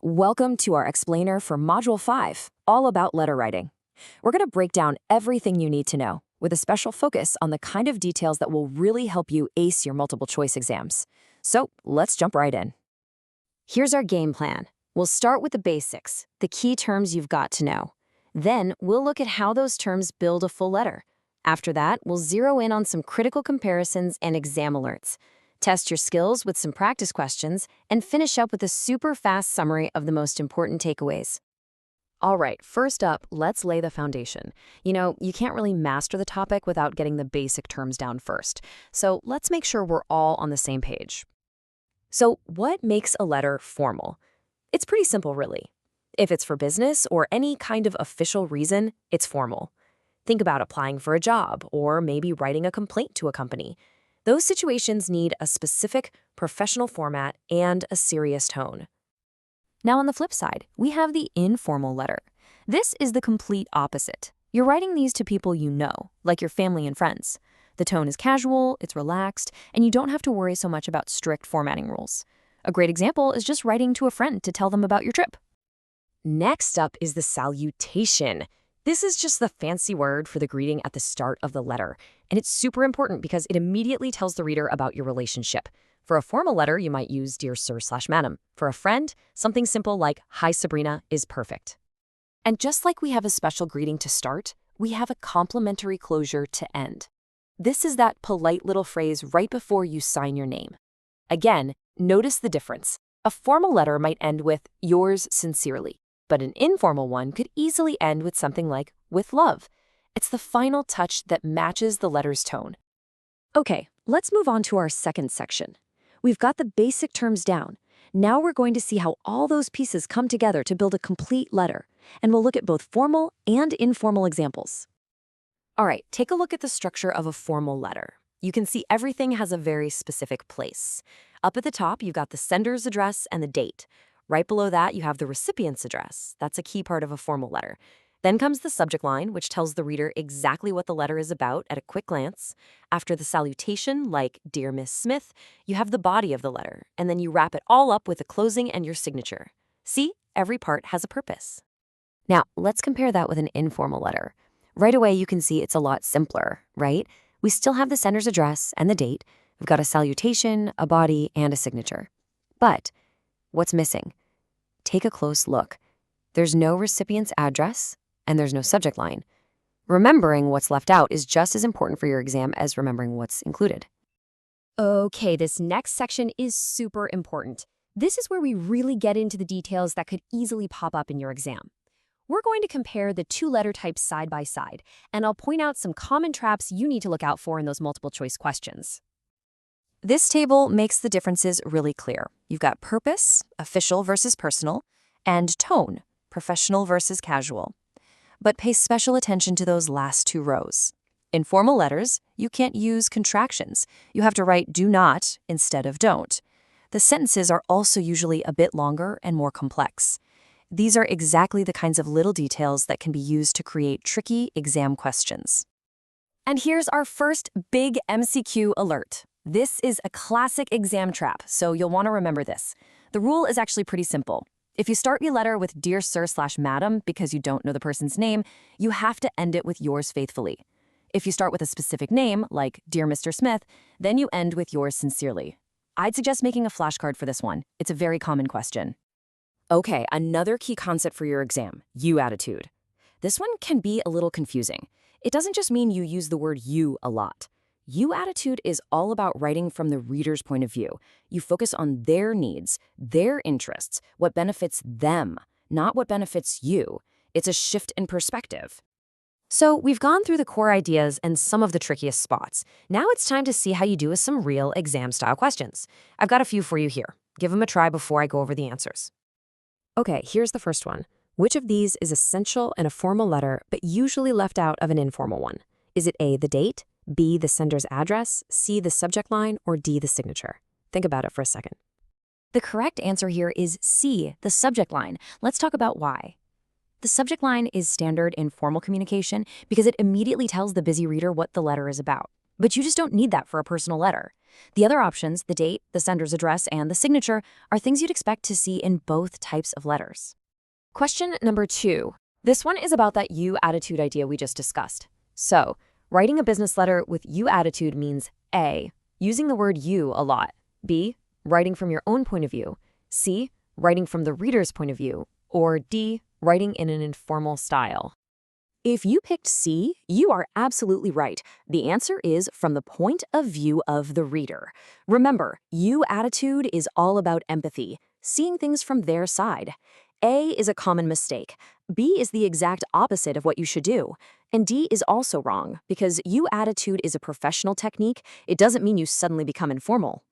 Welcome to our explainer for Module 5, all about letter writing. We're going to break down everything you need to know, with a special focus on the kind of details that will really help you ace your multiple choice exams. So let's jump right in. Here's our game plan. We'll start with the basics, the key terms you've got to know. Then we'll look at how those terms build a full letter. After that, we'll zero in on some critical comparisons and exam alerts. Test your skills with some practice questions, and finish up with a super fast summary of the most important takeaways. All right, first up, let's lay the foundation. You can't really master the topic without getting the basic terms down first. So let's make sure we're all on the same page. So what makes a letter formal? It's pretty simple, really. If it's for business or any kind of official reason, it's formal. Think about applying for a job or maybe writing a complaint to a company. Those situations need a specific professional format and a serious tone. Now on the flip side, we have the informal letter. This is the complete opposite. You're writing these to people you know, like your family and friends. The tone is casual, it's relaxed, and you don't have to worry so much about strict formatting rules. A great example is just writing to a friend to tell them about your trip. Next up is the salutation. This is just the fancy word for the greeting at the start of the letter, and it's super important because it immediately tells the reader about your relationship. For a formal letter, you might use Dear Sir/Madam. For a friend, something simple like Hi Sabrina is perfect. And just like we have a special greeting to start, we have a complimentary closure to end. This is that polite little phrase right before you sign your name. Again, notice the difference. A formal letter might end with Yours sincerely, but an informal one could easily end with something like with love. It's the final touch that matches the letter's tone. Okay, let's move on to our second section. We've got the basic terms down. Now we're going to see how all those pieces come together to build a complete letter, and we'll look at both formal and informal examples. All right, take a look at the structure of a formal letter. You can see everything has a very specific place. Up at the top, you've got the sender's address and the date. Right below that, you have the recipient's address. That's a key part of a formal letter. Then comes the subject line, which tells the reader exactly what the letter is about at a quick glance. After the salutation, like Dear Miss Smith, you have the body of the letter, and then you wrap it all up with a closing and your signature. See, every part has a purpose. Now, let's compare that with an informal letter. Right away, you can see it's a lot simpler, right? We still have the sender's address and the date. We've got a salutation, a body, and a signature. But what's missing? Take a close look. There's no recipient's address, and there's no subject line. Remembering what's left out is just as important for your exam as remembering what's included. Okay, this next section is super important. This is where we really get into the details that could easily pop up in your exam. We're going to compare the two letter types side by side, and I'll point out some common traps you need to look out for in those multiple choice questions. This table makes the differences really clear. You've got purpose, official versus personal, and tone, professional versus casual. But pay special attention to those last two rows. In formal letters, you can't use contractions. You have to write do not instead of don't. The sentences are also usually a bit longer and more complex. These are exactly the kinds of little details that can be used to create tricky exam questions. And here's our first big MCQ alert. This is a classic exam trap, so you'll want to remember this. The rule is actually pretty simple. If you start your letter with Dear Sir/Madam because you don't know the person's name, you have to end it with Yours faithfully. If you start with a specific name, like Dear Mr. Smith, then you end with Yours sincerely. I'd suggest making a flashcard for this one. It's a very common question. Okay, another key concept for your exam, you attitude. This one can be a little confusing. It doesn't just mean you use the word you a lot. You attitude is all about writing from the reader's point of view. You focus on their needs, their interests, what benefits them, not what benefits you. It's a shift in perspective. So we've gone through the core ideas and some of the trickiest spots. Now it's time to see how you do with some real exam-style questions. I've got a few for you here. Give them a try before I go over the answers. Okay, here's the first one. Which of these is essential in a formal letter but usually left out of an informal one? Is it A, the date, B, the sender's address, C, the subject line, or D, the signature? Think about it for a second. The correct answer here is C, the subject line. Let's talk about why. The subject line is standard in formal communication because it immediately tells the busy reader what the letter is about. But you just don't need that for a personal letter. The other options, the date, the sender's address, and the signature, are things you'd expect to see in both types of letters. Question number 2. This one is about that you attitude idea we just discussed. So, writing a business letter with you attitude means A, using the word you a lot, B, writing from your own point of view, C, writing from the reader's point of view, or D, writing in an informal style. If you picked C, you are absolutely right. The answer is from the point of view of the reader. Remember, you attitude is all about empathy, seeing things from their side. A is a common mistake. B is the exact opposite of what you should do. And D is also wrong, because you attitude is a professional technique. It doesn't mean you suddenly become informal.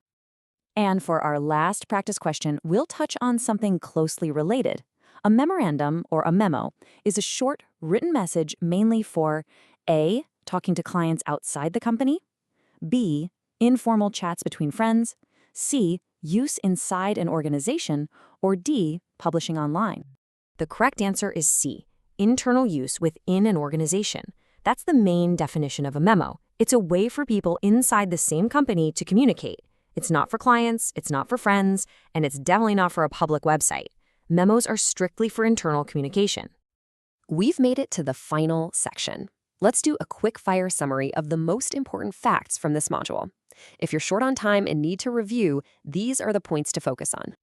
And for our last practice question, we'll touch on something closely related. A memorandum, or a memo, is a short, written message mainly for A, talking to clients outside the company, B, informal chats between friends, C, use inside an organization, or D, publishing online. The correct answer is C, internal use within an organization. That's the main definition of a memo. It's a way for people inside the same company to communicate. It's not for clients, it's not for friends, and it's definitely not for a public website. Memos are strictly for internal communication. We've made it to the final section. Let's do a quick-fire summary of the most important facts from this module. If you're short on time and need to review, these are the points to focus on.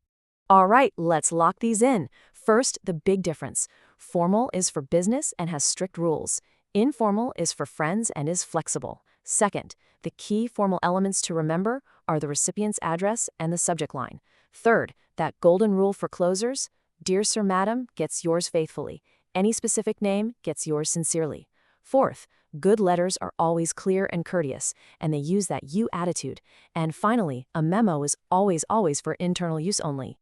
All right, let's lock these in. First, the big difference. Formal is for business and has strict rules. Informal is for friends and is flexible. Second, the key formal elements to remember are the recipient's address and the subject line. Third, that golden rule for closers, Dear Sir Madam gets yours faithfully. Any specific name gets yours sincerely. Fourth, good letters are always clear and courteous, and they use that you attitude. And finally, a memo is always for internal use only.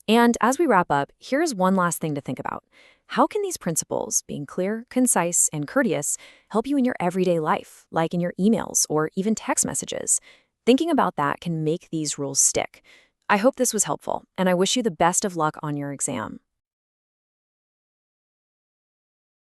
And as we wrap up, here's one last thing to think about. How can these principles, being clear, concise, and courteous, help you in your everyday life, like in your emails or even text messages? Thinking about that can make these rules stick. I hope this was helpful, and I wish you the best of luck on your exam.